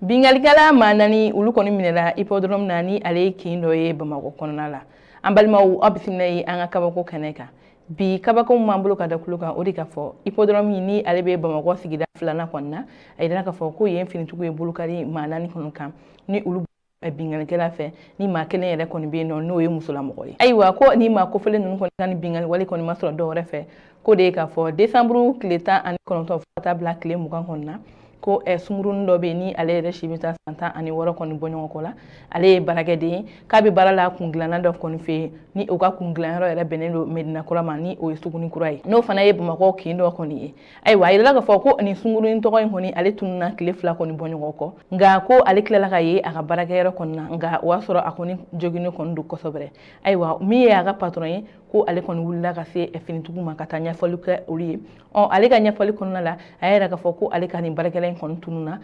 Bingalikala manani ulu koni minela hippodrome nani ale kindo ye Bamako kɔnɔna la. An balimaw aw bisimila ye an ka kabako kɛnɛ kan. Bi kabako min b'an bolo ka da kulu kan o de ka fɔ hippodrome ni ale bɛ Bamako sigida filanan kɔnɔna na a yirala ka fɔ ko yen finitigiw ye bolokari maa naani kɔni kan ni ulu bingalikɛla fɛ ni maa kelen yɛrɛ kɔni bɛ yen nɔ n'o ye musolamɔgɔ ye. Ayiwa ko ni maa kofɔlen ninnu kɔni ka ni bingali wale kɔni ma sɔrɔ dɔw wɛrɛ fɛ ko de ye ka fɔ décembre tile 19 fo ka taa bila tile 20 kɔnɔna na ko sungurunin dɔ bɛ yen ni ale yɛrɛ si bɛ taa san 16 kɔni bɔ ɲɔgɔn kɔ la ale ye baarakɛden ye k'a bɛ baara la kungilanna dɔ kɔni fɛ yen ni o ka kungilanyɔrɔ yɛrɛ bɛnnen don Medina Kura ma ni o ye Suguni Kura ye n'o fana ye Bamako kin dɔ kɔni ye. Ayiwa a yirala ka fɔ ko nin sungurunin tɔgɔ in kɔni ale tununna tile 2 kɔni bɔ ɲɔgɔn kɔ nka ko ale tilala ka ye a ka baarakɛyɔrɔ kɔni na nka o y'a sɔrɔ a kɔni joginnen kɔni don kosɛbɛ. Ayiwa min ye a ka patron ye ko ale kɔni wulila ka se finitigiw ma ka taa ɲɛfɔli kɛ olu ye ale ka ɲɛfɔli kɔnɔna la a yɛrɛ ka fɔ ko ale ka nin baarakɛla in kɔni tununna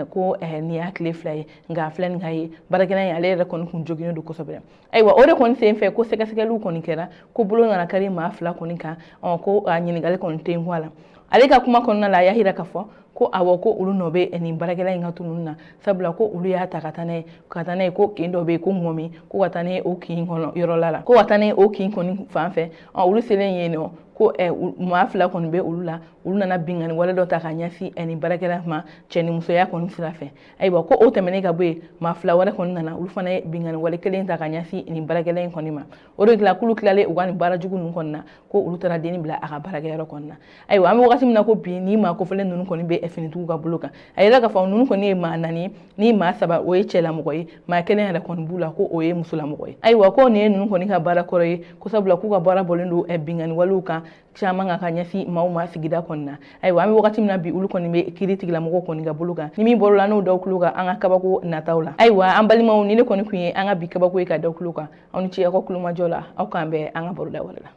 ko nin y'a tile 2 ye nka filɛ nin ka ye baarakɛla in ale yɛrɛ kɔni kun joginnen don kosɛbɛ. Ayiwa o de kɔni sen fɛ ko sɛgɛsɛgɛliw kɔni kɛra ko bolo nana kari maa 2 kɔni kan ko a ɲininkali kɔni tɛ bɔ a la. Ale ka kuma kɔnɔna la a y'a yira ka fɔ ko awɔ ko olu nɔ bɛ nin baarakɛla in ka tununni na sabula ko olu y'a ta ka taa n'a ye ko kin dɔ bɛ yen ko mɔmi ko ka taa n'a ye o kin kɔnɔ yɔrɔ la ko ka taa n'a ye o kin kɔni fan fɛ olu selen yen nɔ ko maa 2 kɔni bɛ olu la olu nana bingani wale dɔ ta ka ɲɛsin nin baarakɛla ma cɛ ni musoya kɔni sira fɛ. Ayiwa ko o tɛmɛnen ka bɔ yen maa 2 wɛrɛ kɔni nana olu fana ye bingani wale kelen ta ka ɲɛsin nin baarakɛla in kɔni ma o de la k'olu tilalen u ka nin baara jugu ninnu kɔni na ko olu taara denni bila a ka baarakɛyɔrɔ kɔni na. Ayiwa an bɛ wagati min na ko bi ni maa kofɔlen ninnu kɔni bɛ finitigiw ka bolo kan a yirala ka fɔ ninnu kɔni ye maa 4 ni maa 3 o ye cɛlamɔgɔ ye maa kelen yɛrɛ kɔni b'u la ko o ye musolamɔgɔ ye. Ayiwa ko nin ye ninnu kɔni ka baara kɔrɔ ye ko sabula k'u ka baara bɔlen don bingani walew kan caman ka ɲɛsin maaw ma sigida kɔni na. Ayiwa an bɛ wagati min na bi olu kɔni bɛ kiiri tigilamɔgɔw kɔni ka bolo kan ni min bɔra la n'o daw kulo kan an ka kabako nataw la. Ayiwa an balimaw ni ne kɔni kun ye an ka bi kabako ye ka daw kulo kan aw ni ce aw ka kulomajɔ la aw k'an bɛn an ka baroda wɛrɛ la.